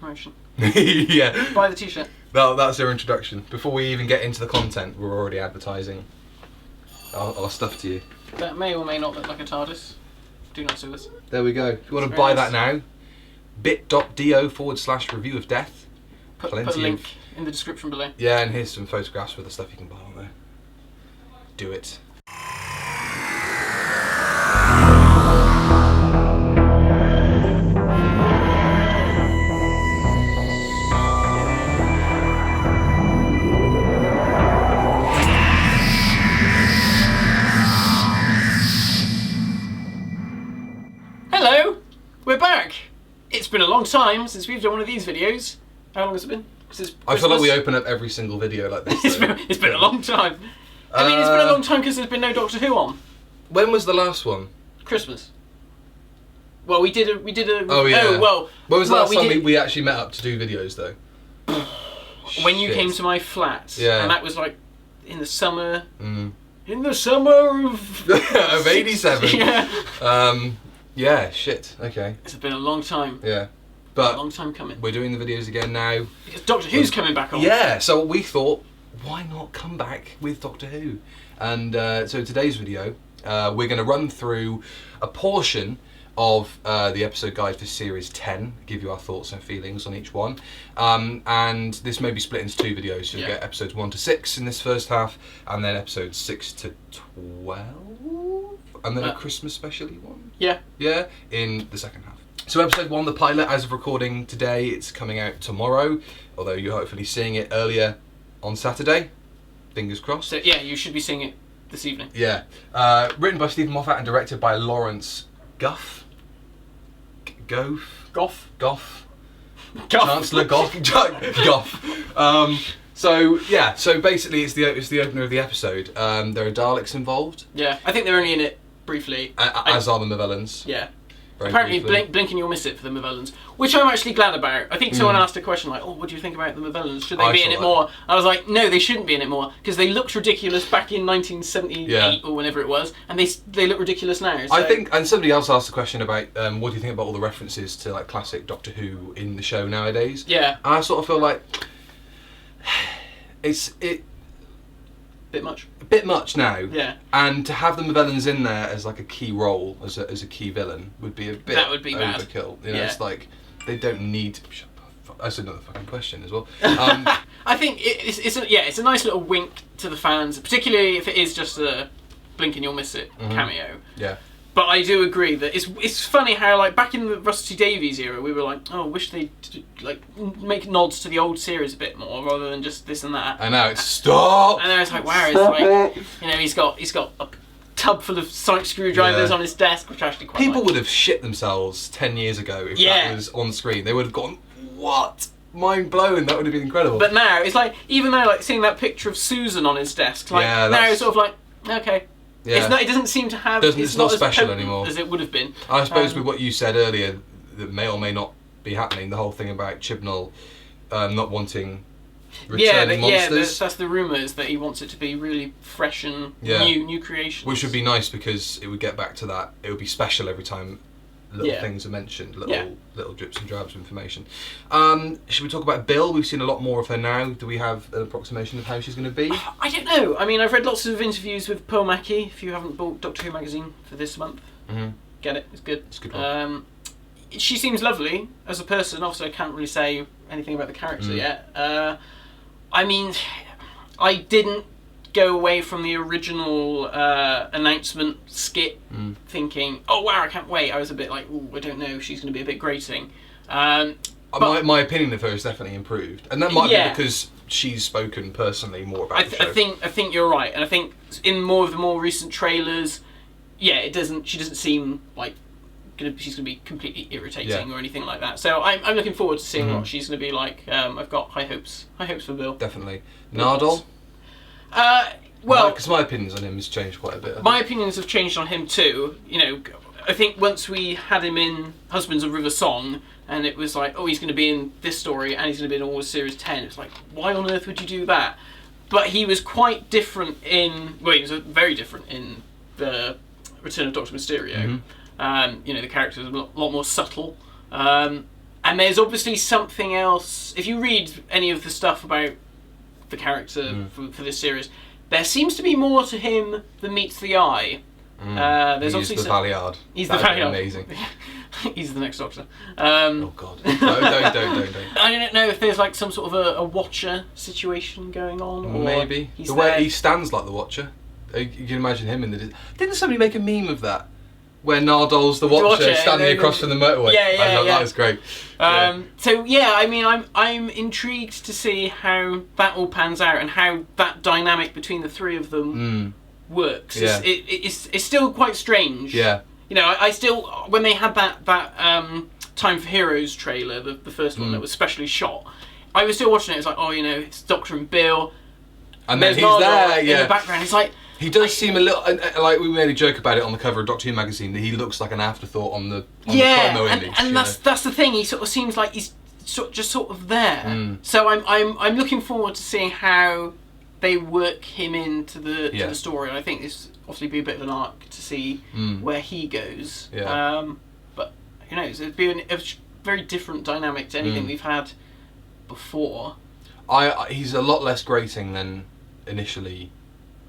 promotion. Yeah. Buy the t-shirt. Well, that's our introduction. Before we even get into the content, we're already advertising our stuff to you. That may or may not look like a TARDIS. Do not sue us. There we go. If you want to That's buy very that now, bit.do/review of death. Put a link in the description below. Yeah, and here's some photographs of the stuff you can buy on there. Do it. Hello! We're back! It's been a long time since we've done one of these videos. How long has it been? I feel like we open up every single video like this. It's been a long time. I mean, it's been a long time because there's been no Doctor Who on. When was the last one? Christmas. Well, we did a. Oh yeah. Oh, well. When was the last time we actually met up to do videos though? When you came to my flat. Yeah. And that was like in the summer. Mm. In the summer of. Of '87. Yeah. Yeah. Shit. Okay. It's been a long time. Yeah. A But long time coming. we're doing the videos again now. Because Doctor Who's coming back on. Yeah, so we thought, why not come back with Doctor Who? And so today's video, we're going to run through a portion of the episode guide for Series 10, give you our thoughts and feelings on each one. And this may be split into two videos, so you'll get episodes 1 to 6 in this first half, and then episodes 6 to 12, and then a Christmas special one. Yeah. Yeah, in the second half. So episode 1, the pilot, as of recording today, it's coming out tomorrow, although you're hopefully seeing it earlier on Saturday. Fingers crossed. So yeah, you should be seeing it this evening. Yeah. Written by Stephen Moffat and directed by Lawrence Goff. Chancellor Goff. Goff. So basically it's the opener of the episode. There are Daleks involved. Yeah, I think they're only in it briefly. As are the Movellans. Yeah. Very Apparently, briefly. blink and you'll miss it for the Movellans, which I'm actually glad about. I think someone asked a question like, "Oh, what do you think about the Movellans? Should they be in it more?" I was like, "No, they shouldn't be in it more because they looked ridiculous back in 1978 or whenever it was, and they look ridiculous now." So. I think, and somebody else asked a question about what do you think about all the references to like classic Doctor Who in the show nowadays? Yeah. And I sort of feel like it's a bit much now. Yeah. And to have the Movellans in there as like a key role, as a key villain, would be a bit overkill. You know, it's like they don't need. That's another fucking question as well. I think it's a nice little wink to the fans, particularly if it is just a blink and you'll miss it cameo. Yeah. But I do agree that it's funny how like back in the Rusty Davies era we were like, oh, wish they'd like make nods to the old series a bit more rather than just this and that. And now it's stop. And then it's like, wow, it's like, you know, he's got a tub full of sonic screwdrivers on his desk, which I actually quite People like. would have shit themselves 10 years ago if that was on screen. They would have gone, what? Mind blown. That would have been incredible. But now it's like, even though like seeing that picture of Susan on his desk, like now it's sort of like, okay. Yeah. It doesn't seem to have. It's not as special potent anymore as it would have been. I suppose with what you said earlier, that may or may not be happening. The whole thing about Chibnall not wanting returning monsters. That's the rumours that he wants it to be really fresh and new creations. Which would be nice because it would get back to that. It would be special every time little things are mentioned, little drips and drabs of information. Should we talk about Bill? We've seen a lot more of her now. Do we have an approximation of how she's going to be? I don't know. I mean, I've read lots of interviews with Pearl Mackie. If you haven't bought Doctor Who magazine for this month, get it. It's good. It's a good one. She seems lovely as a person. Obviously, I can't really say anything about the character yet. I mean, I didn't go away from the original announcement skit thinking, oh wow, I can't wait. I was a bit like, ooh, I don't know, she's going to be a bit grating. My opinion of her is definitely improved, and that might be because she's spoken personally more about the show. I think you're right, and I think in more of the more recent trailers, she doesn't seem like she's going to be completely irritating or anything like that. So I'm looking forward to seeing what she's going to be like. I've got high hopes for Bill. Definitely. Nardole? Well, because my opinions on him has changed quite a bit. My opinions have changed on him too. You know, I think once we had him in Husbands of River Song, and it was like, oh, he's going to be in this story, and he's going to be in all of Series 10. It's like, why on earth would you do that? But he was quite different he was very different in the Return of Dr. Mysterio. You know, the character was a lot more subtle. And And there's obviously something else. If you read any of the stuff about the character for this series, there seems to be more to him than meets the eye. There's He's obviously the Valiard. He's That'd the be Valiard. amazing. He's the next Doctor. Oh God! No, don't. I don't know if there's like some sort of a Watcher situation going on. Or Maybe he's the way there. he stands like the Watcher. You can imagine him in the. Didn't somebody make a meme of that? Where Nardole's the Watcher standing across from the motorway. Yeah. That was great. So yeah, I mean, I'm intrigued to see how that all pans out and how that dynamic between the three of them works. Yeah. It's still quite strange. Yeah. You know, I still, when they had that Time for Heroes trailer, the first one that was specially shot, I was still watching it. It's like, oh, you know, it's Doctor and Bill, and then he's Nardole there. in the background. It's like. He does seem a little like we made a joke about it on the cover of Doctor Who magazine that he looks like an afterthought on the promo image. And that's the thing. He sort of seems like he's just sort of there. So I'm looking forward to seeing how they work him into the to the story. And I think this obviously be a bit of an arc to see where he goes. Yeah. But who knows? It'd be a very different dynamic to anything we've had before. He's a lot less grating than initially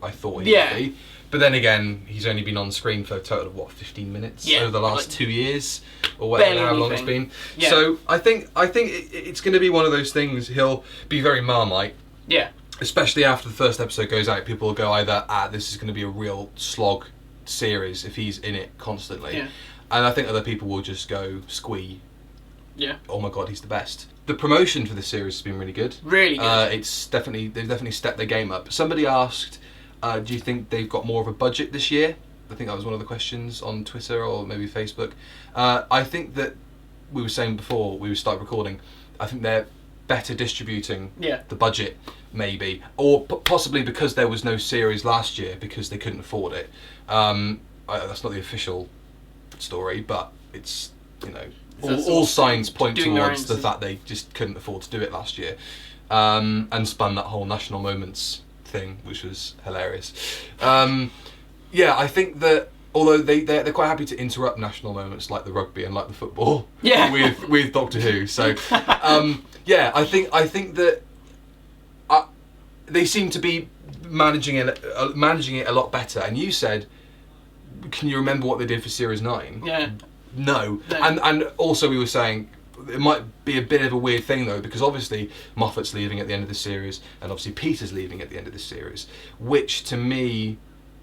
I thought he would be. But then again, he's only been on screen for a total of, what, 15 minutes over the last 2 years? Or whatever, how long it's been. Yeah. So I think it's going to be one of those things, he'll be very Marmite. Yeah. Especially after the first episode goes out, people will go either, this is going to be a real slog series if he's in it constantly. Yeah. And I think other people will just go, squee. Yeah. Oh my God, he's the best. The promotion for this series has been really good. Really good. They've definitely stepped their game up. Somebody asked, do you think they've got more of a budget this year? I think that was one of the questions on Twitter or maybe Facebook. I think that we were saying before we started recording, I think they're better distributing the budget, maybe. Or possibly because there was no series last year because they couldn't afford it. That's not the official story, but it's, you know, all signs point towards the fact they just couldn't afford to do it last year. And spun that whole National Moments thing, which was hilarious. I think that although they're quite happy to interrupt national moments like the rugby and like the football with Doctor Who, so I think that they seem to be managing it a lot better. And you said, can you remember what they did for Series 9? No. And also we were saying it might be a bit of a weird thing though, because obviously Moffat's leaving at the end of the series, and obviously Peter's leaving at the end of the series, which to me,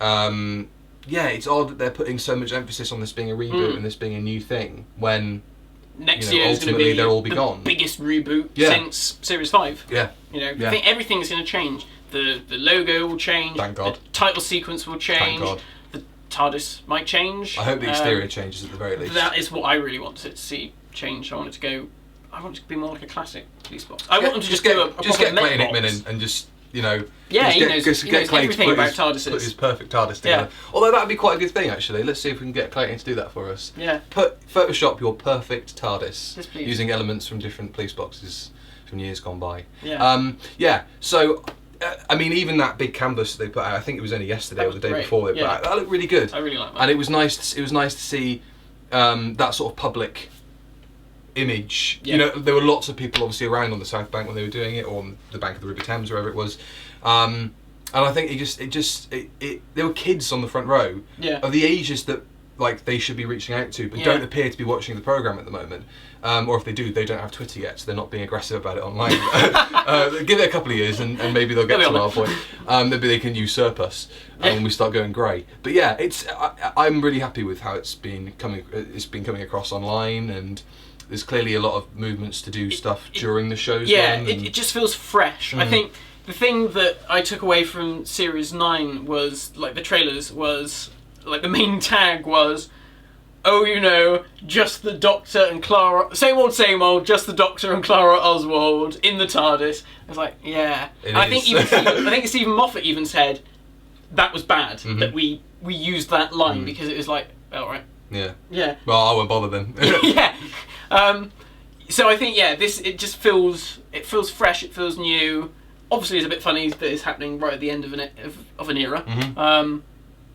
it's odd that they're putting so much emphasis on this being a reboot and this being a new thing when next year is going to be they'll all be gone. Biggest reboot since Series 5. Yeah. You know, I think everything's going to change. The logo will change. Thank God. The title sequence will change. Thank God. The TARDIS might change. I hope the exterior changes at the very least. That is what I really want to see change. I want it to be more like a classic police box. I want them to just get Clayton Hickman in and just, you know, he knows everything about TARDISes. Put his perfect TARDIS together. Although that would be quite a good thing actually. Let's see if we can get Clayton to do that for us. Yeah. Photoshop your perfect TARDIS using elements from different police boxes from years gone by. Yeah. So I mean, even that big canvas they put out, I think it was only yesterday or the day before they put out, that looked really good. I really like that. And it was nice to see that sort of public image. You know, there were lots of people obviously around on the South Bank when they were doing it, or on the bank of the River Thames, wherever it was. And I think there were kids on the front row of the ages that like they should be reaching out to, but don't appear to be watching the programme at the moment. Or if they do, they don't have Twitter yet, so they're not being aggressive about it online. Give it a couple of years and maybe they'll get to our point. Maybe they can usurp us when we start going grey. But yeah, I'm really happy with how it's been coming across online, and there's clearly a lot of movements to do stuff during the show's run. It just feels fresh. I think the thing that I took away from Series 9 was, like, the trailers was, like, the main tag was, oh, you know, just the Doctor and Clara, same old, just the Doctor and Clara Oswald in the TARDIS. I was like, yeah. I think Stephen Moffat even said that was bad, that we used that line because it was like, all right. Yeah. Yeah. Well, I won't bother then. Yeah. So I think it just feels fresh. It feels new. Obviously, it's a bit funny that it's happening right at the end of an era.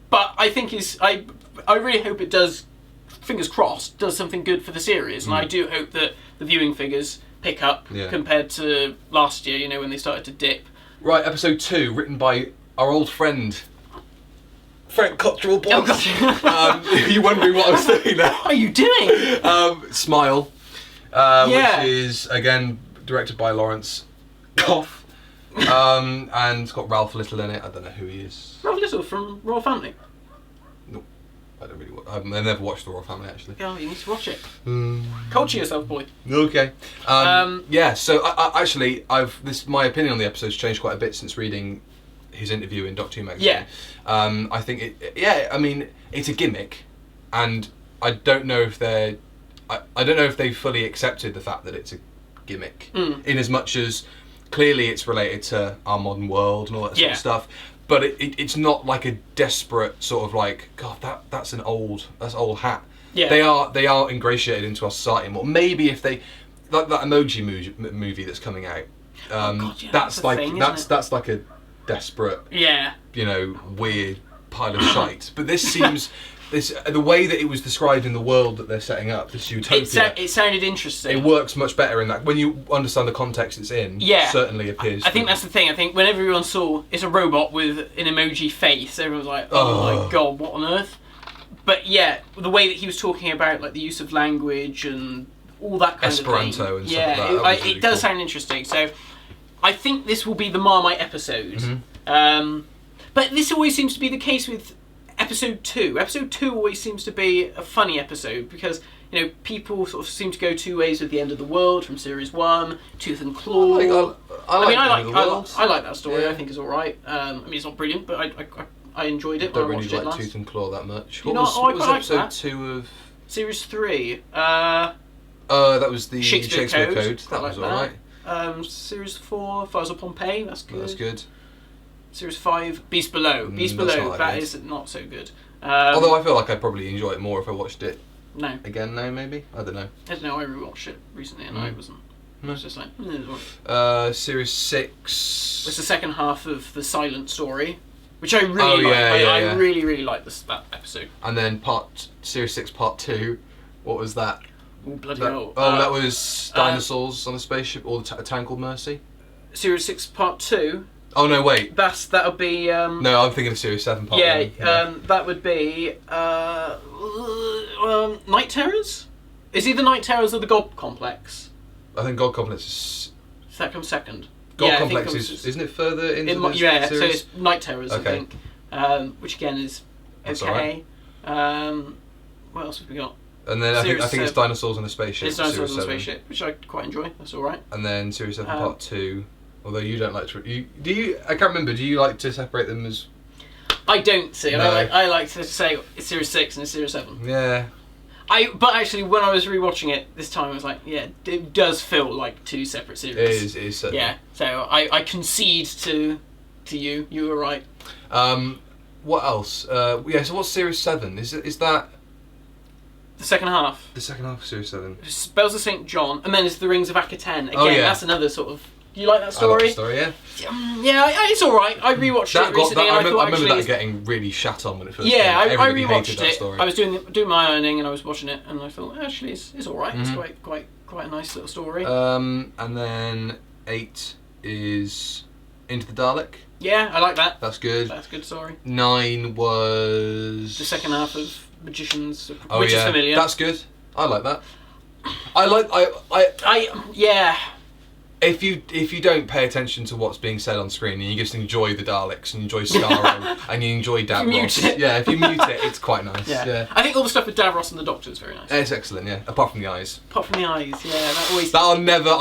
But I think I really hope it does fingers crossed, does something good for the series. And I do hope that the viewing figures pick up compared to last year, when they started to dip. Right, episode 2, written by our old friend Frank Cottrell. Oh, God. Are you wondering what I was doing there? What are you doing? Smile, which is, again, directed by Lawrence Koff. And it's got Ralph Little in it. I don't know who he is. Ralph Little from Royal Family? No, I don't really. I've never watched the Royal Family, actually. Oh, you need to watch it. Culture yourself, boy. Okay. Yeah. So actually, my opinion on the episode's changed quite a bit since reading his interview in Doctor Who magazine. Yeah. I think I mean, it's a gimmick, and I don't know if they fully accepted the fact that it's a gimmick, in as much as clearly it's related to our modern world and all that sort of stuff. But it's not like a desperate sort of like, God, that's old hat. Yeah. They are ingratiated into our society more. Maybe if they, like that emoji movie that's coming out, that's like a desperate, weird pile of shite. But this seems, the way that it was described in the world that they're setting up, this utopia, it sounded interesting. It works much better in that. When you understand the context it's in, it certainly appears. I think that's the thing. I think when everyone saw it's a robot with an emoji face, everyone was like, oh my God, what on earth? But yeah, the way that he was talking about like the use of language and all that kind Esperanto of thing. and stuff like that. It does sound interesting. So I think this will be the Marmite episode. But this always seems to be the case with episode 2. Episode 2 always seems to be a funny episode because, people sort of seem to go two ways with the end of the world from series 1, Tooth and Claw. I like that story. I think it's alright. It's not brilliant, but I enjoyed it. I don't really like last. Tooth and Claw that much. What was episode 2 of series 3? That was the Shakespeare Code. That was alright. Series 4, Files of Pompeii. That's good. That's good. Series 5, Beast Below. Beast Below, that is not so good. Although I feel like I'd probably enjoy it more if I watched it again now, maybe? I don't know. I rewatched it recently and I wasn't. I was just like, Series 6. It's the second half of the Silent Story, which I really like. I really, really like that episode. And then Series 6 Part 2, what was that? Oh, bloody hell. That was dinosaurs on a spaceship, or a town called Mercy? Series 6 Part 2. Oh no! Wait. That'll be. No, I'm thinking of Series 7 Part 1. That would be Night Terrors. Is either Night Terrors or the God Complex? I think God Complex is. That comes second. God Complex isn't it further into the series? So it's Night Terrors, I think, which again is okay. Right. What else have we got? And then I think it's Dinosaurs on a Spaceship. It's Dinosaurs on a Spaceship, which I quite enjoy. That's all right. And then Series 7 Part 2. Although you don't like to, I can't remember. Do you like to separate them as? I don't see. No. I like to say it's Series 6 and it's Series 7. Yeah. But actually, when I was rewatching it this time, I was like, yeah, it does feel like two separate series. It is certainly. Yeah. So I concede to you. You were right. What else? So what's Series 7? Is that? The second half. The second half of Series 7. Bells of St. John, and then it's the Rings of Akaten. Again, that's another sort of. Do you like that story? I like the story, yeah. It's all right. I rewatched it recently. I remember that getting really shat on when it first came out. I rewatched it. I was doing my ironing and I was watching it, and I thought actually it's all right. It's quite a nice little story. And then 8 is Into the Dalek. Yeah, I like that. That's good. That's a good story. 9 was the second half of Magicians, which is familiar. That's good. I like that. If you don't pay attention to what's being said on screen and you just enjoy the Daleks and enjoy Skaro and you enjoy Davros, if you mute it, it's quite nice. Yeah. I think all the stuff with Davros and the Doctor is very nice. It's excellent, yeah. Apart from the eyes. I'll never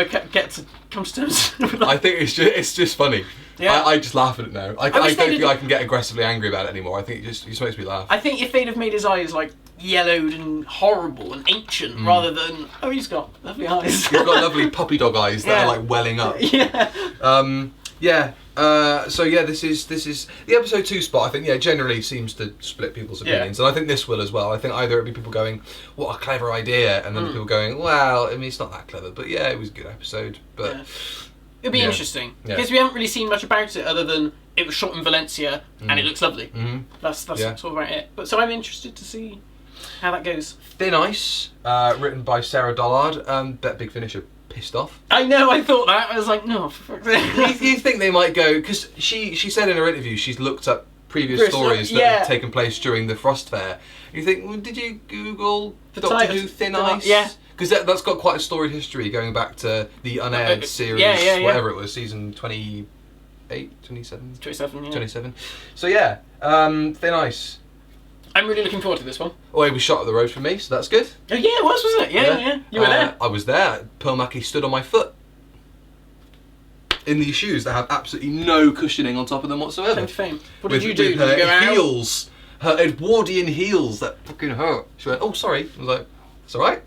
get to come to terms with that. I think it's just funny. Yeah. I just laugh at it now. I don't feel I can get aggressively angry about it anymore. I think it just makes me laugh. I think if they'd have made his eyes like yellowed and horrible and ancient rather than he's got lovely eyes. He's got lovely puppy dog eyes that are like welling up. This is the episode 2 spot. I think generally seems to split people's opinions, and I think this will as well. I think either it'll be people going, "What a clever idea," and then people going, "Well, I mean, it's not that clever, but yeah, it was a good episode." But it'll be interesting because we haven't really seen much about it other than it was shot in Valencia and it looks lovely. That's sort of about it. But so I'm interested to see how that goes. Thin Ice, written by Sarah Dollard. Bet Big Finish are pissed off. I know, I thought that. I was like, no, for fuck's sake. You think they might go, because she said in her interview she's looked up previous stories that had taken place during the Frost Fair. You think, well, did you Google the Doctor Who Thin Ice? Yeah. Because that's got quite a storied history going back to the unaired series, whatever it was, season 28, 27? 27, yeah. 27. So yeah, Thin Ice. I'm really looking forward to this one. Oh, it was shot up the road from me, so that's good. Oh yeah, it was, wasn't it? Yeah. You were there. I was there. Pearl Mackie stood on my foot. In these shoes that have absolutely no cushioning on top of them whatsoever. Claim to fame. What did you do? With her did you go heels, her Edwardian heels that fucking hurt. She went, oh, sorry. I was like, it's alright.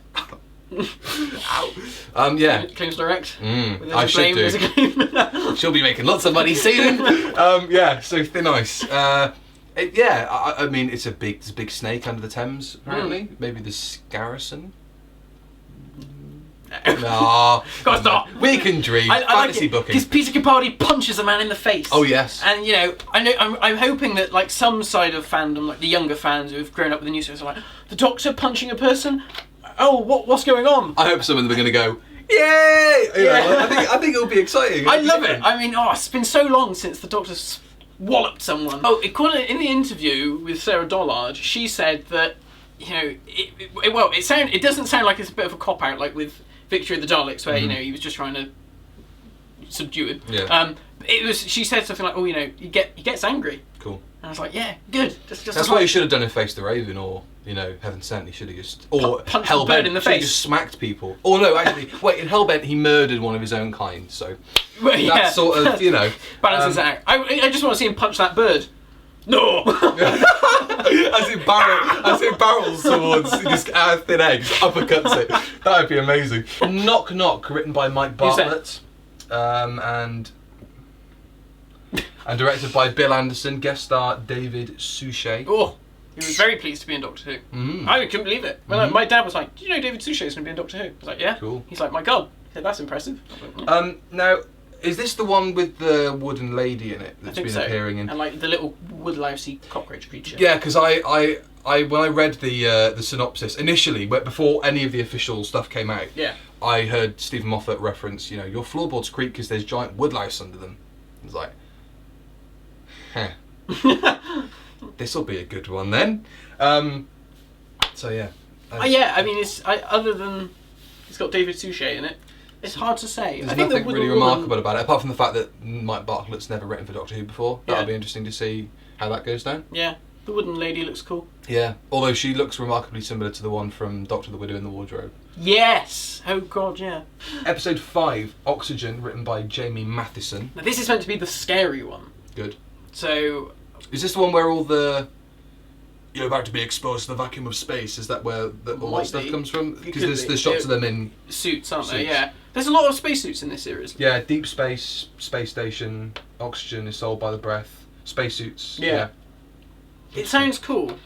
Ow. Yeah. Claims direct. I should do. She'll be making lots of money soon. Yeah, so Thin Ice. I mean, it's a big snake under the Thames, apparently. Maybe the Scarrison. No, of course not. We can dream. I Fantasy like booking. Because Peter Capaldi punches a man in the face. Oh yes. And I'm hoping that like some side of fandom, like the younger fans who have grown up with the news, are like, the Doctor punching a person. Oh, what's going on? I hope some of them are going to go, yay! I think it'll be exciting. I love it. I mean, it's been so long since the Doctor's walloped someone. Oh, in the interview with Sarah Dollard, she said that it doesn't sound like it's a bit of a cop out, like with Victory of the Daleks, where he was just trying to subdue him. Yeah. She said something like, he gets angry. Cool. And I was like, yeah, good. That's what he should have done in Face the Raven, or Heaven Sent. He should have just punched the bird in the face. Just smacked people. Or no, actually, wait. In Hellbent, he murdered one of his own kind. So that's sort of balances out. I just want to see him punch that bird. No. as it barrels towards this thin eggs, uppercuts it. That would be amazing. Knock Knock, written by Mike Bartlett, and directed by Bill Anderson. Guest star David Suchet. Oh, he was very pleased to be in Doctor Who. I couldn't believe it. Well, my dad was like, "Do you know David Suchet is going to be in Doctor Who?" I was like, "Yeah." Cool. He's like, "My God." He said, "That's impressive." Like, Now, is this the one with the wooden lady in it that's been appearing in? And like the little woodlousey cockroach creature. Yeah, because I when I read the synopsis initially, before any of the official stuff came out, I heard Stephen Moffat reference, your floorboards creak because there's giant woodlouse under them. I was like, this will be a good one then. So yeah. I mean, other than it's got David Suchet in it. It's hard to say. There's nothing really remarkable about it, apart from the fact that Mike Bartlett's never written for Doctor Who before. That'll be interesting to see how that goes down. Yeah, the wooden lady looks cool. Yeah, although she looks remarkably similar to the one from Doctor the Widow in the Wardrobe. Yes! Oh God, yeah. Episode 5, Oxygen, written by Jamie Matheson. Now this is meant to be the scary one. Good. So... Is this the one where all the... You're about to be exposed to the vacuum of space? Is that where all that stuff comes from? Because there's shots of them in... Suits, aren't they? Yeah. There's a lot of spacesuits in this series. Yeah, deep space, space station, oxygen is sold by the breath, spacesuits. Yeah. It sounds cool.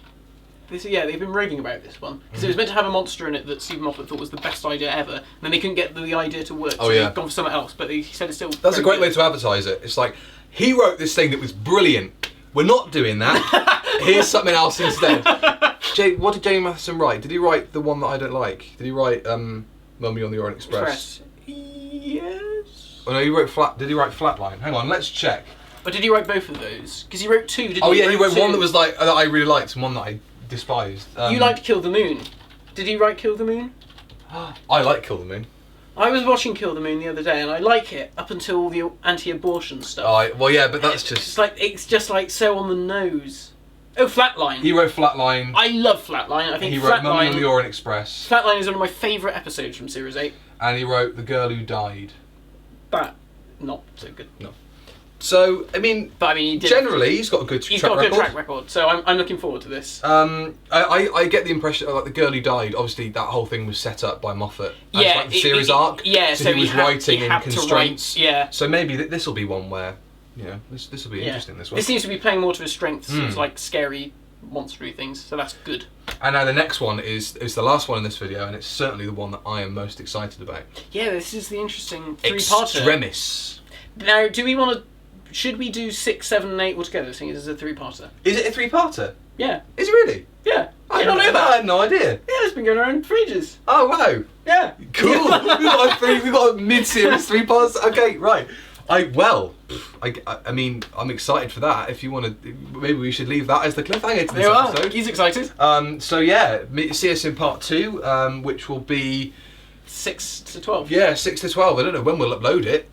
They've been raving about this one. Because it was meant to have a monster in it that Stephen Moffat thought was the best idea ever. And then they couldn't get the idea to work, so they've gone for something else. But he said it's still... That's a great way to advertise it. It's like, he wrote this thing that was brilliant. We're not doing that. Here's something else instead. What did Jamie Matheson write? Did he write the one that I don't like? Did he write Mummy on the Orient Express? Yes. Oh no, he wrote Did he write Flatline? Hang on, let's check. Or did he write both of those? Because he wrote two, didn't he? Oh yeah, he wrote one that was like that I really liked and one that I despised. You liked Kill the Moon. Did he write Kill the Moon? I like Kill the Moon. I was watching Kill the Moon the other day and I like it up until all the anti-abortion stuff. Well, yeah, but that's it's just like so on the nose. Oh, Flatline. He wrote Flatline. I love Flatline. I think he wrote Mummy on the Orient Express. Flatline is one of my favourite episodes from Series 8. And he wrote The Girl Who Died. That not so good. No. So I mean, generally he's got a good track record. He's got a good track record. So I'm looking forward to this. I get the impression like The Girl Who Died. Obviously, that whole thing was set up by Moffat. Yeah, like the series arc. Yeah, so he was writing in constraints. Yeah. So maybe this will be one where this will be interesting. This one. This seems to be playing more to his strengths. It's like scary, monstery things. So that's good. And now the next one is the last one in this video, and it's certainly the one that I am most excited about. Yeah, this is the interesting three-parter. Extremis. Now, do we want to should we do 6, 7, and 8 altogether, seeing as it's a 3-parter? Is it a 3-parter? Yeah. Is it really? Yeah. I don't know that. I had no idea. Yeah, it's been going around for ages. Oh wow. Yeah. Cool. We've got a mid-series 3 parts. Okay, right. I mean, I'm excited for that. If you want to, maybe we should leave that as the cliffhanger to this episode. He's excited. So yeah, see us in part 2, which will be 6 to 12. Yeah, 6 to 12. I don't know when we'll upload it,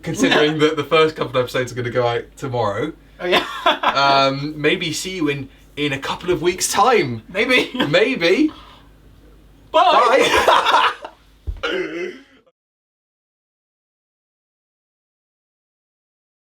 considering that the first couple of episodes are going to go out tomorrow. Oh yeah. Maybe see you in a couple of weeks' time. Maybe. Maybe. Bye. Bye.